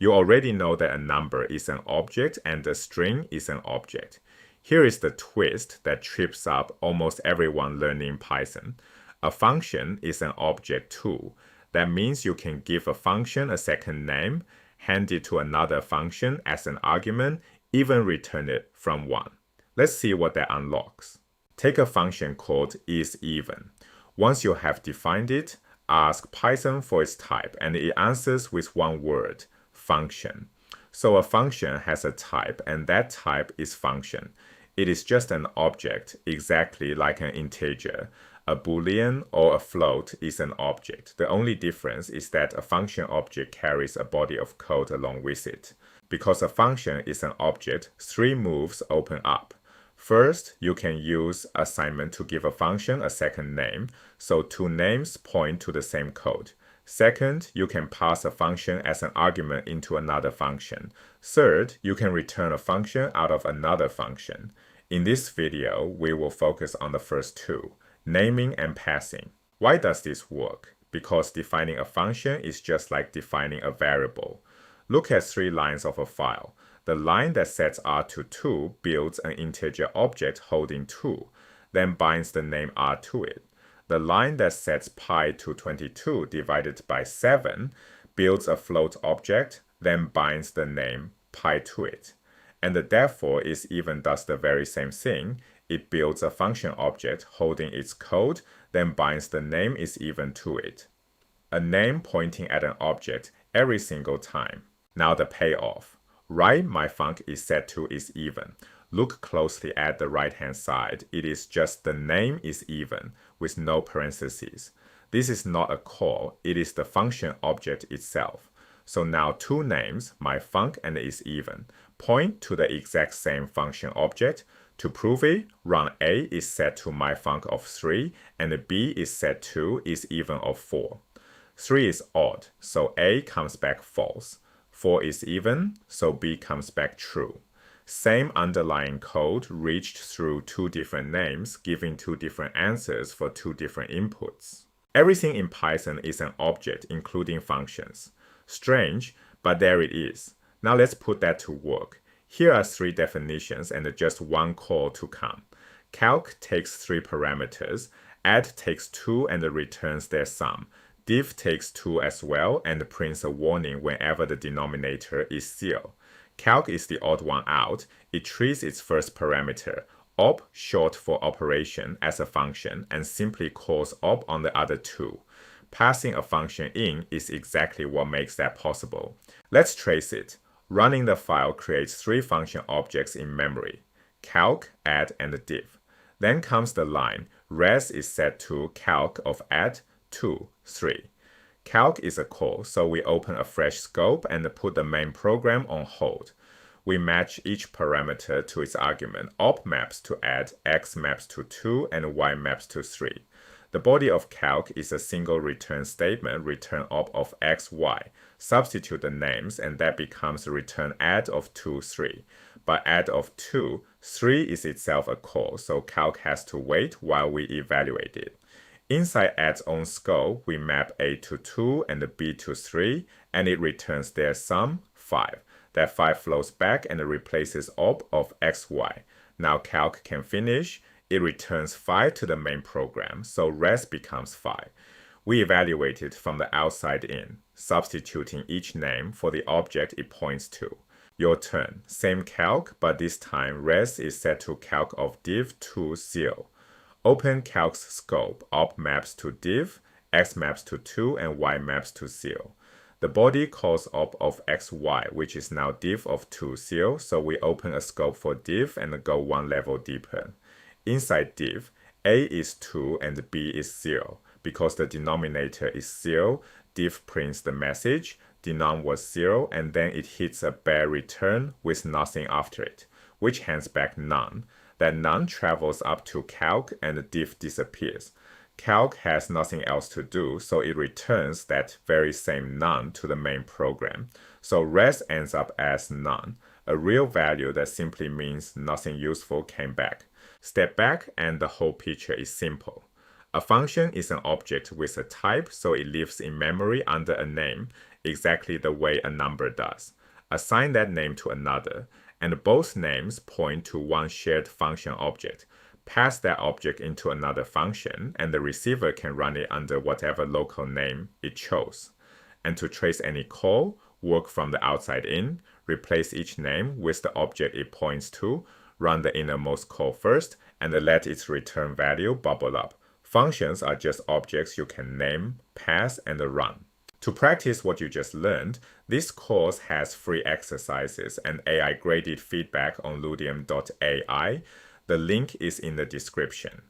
You already know that a number is an object and a string is an object. Here is the twist that trips up almost everyone learning Python. A function is an object too. That means you can give a function a second name, hand it to another function as an argument, even return it from 1. Let's see what that unlocks. Take a function called isEven. Once you have defined it, ask Python for its type, and it answers with one word, function. So a function has a type, and that type is function. It is just an object, exactly like an integer. A boolean or a float is an object. The only difference is that a function object carries a body of code along with it. Because a function is an object, 3 moves open up. First, you can use assignment to give a function a second name, so 2 names point to the same code. Second, you can pass a function as an argument into another function. Third, you can return a function out of another function. In this video, we will focus on the first 2, naming and passing. Why does this work? Because defining a function is just like defining a variable. Look at 3 lines of a file. The line that sets r to 2 builds an integer object holding 2, then binds the name r to it. The line that sets pi to 22 divided by 7 builds a float object, then binds the name pi to it. And the therefore isEven does the very same thing. It builds a function object holding its code, then binds the name isEven to it. A name pointing at an object every single time. Now the payoff. Write my func is set to isEven. Look closely at the right-hand side. It is just the name isEven with no parentheses. This is not a call. It is the function object itself. So now 2 names, my func and isEven, point to the exact same function object. To prove it, run A is set to my func of 3 and B is set to isEven of 4. 3 is odd, so A comes back false. 4 is even, so B comes back true. Same underlying code reached through 2 different names, giving 2 different answers for 2 different inputs. Everything in Python is an object, including functions. Strange, but there it is. Now let's put that to work. Here are 3 definitions and just 1 call to come. Calc takes 3 parameters, add takes 2 and returns their sum. Div takes 2 as well and prints a warning whenever the denominator is 0. Calc is the odd one out. It treats its first parameter, op, short for operation, as a function and simply calls op on the other 2. Passing a function in is exactly what makes that possible. Let's trace it. Running the file creates 3 function objects in memory, calc, add, and div. Then comes the line, res is set to calc of add, 2, 3. Calc is a call, so we open a fresh scope and put the main program on hold. We match each parameter to its argument. Op maps to add, x maps to 2, and y maps to 3. The body of calc is a single return statement, return op of x, y. Substitute the names, and that becomes return add of 2, 3. But add of 2, 3 is itself a call, so calc has to wait while we evaluate it. Inside add's own scope, we map A to 2 and B to 3, and it returns their sum, 5. That 5 flows back and replaces op of x, y. Now calc can finish. It returns 5 to the main program, so res becomes 5. We evaluate it from the outside in, substituting each name for the object it points to. Your turn. Same calc, but this time res is set to calc of div to 0. Open calc's scope, op maps to div, x maps to 2, and y maps to 0. The body calls op of xy, which is now div of 2, 0, so we open a scope for div and go 1 level deeper. Inside div, a is 2 and b is 0. Because the denominator is 0, div prints the message, denom was 0, and then it hits a bare return with nothing after it, which hands back none. That none travels up to calc and div disappears. Calc has nothing else to do, so it returns that very same none to the main program. So res ends up as none, a real value that simply means nothing useful came back. Step back and the whole picture is simple. A function is an object with a type, so it lives in memory under a name. exactly the way a number does. Assign that name to another, and both names point to one shared function object. Pass that object into another function, and the receiver can run it under whatever local name it chose. And to trace any call, work from the outside in, replace each name with the object it points to, run the innermost call first, and let its return value bubble up. Functions are just objects you can name, pass, and run. To practice what you just learned, this course has free exercises and AI-graded feedback on ludium.ai. The link is in the description.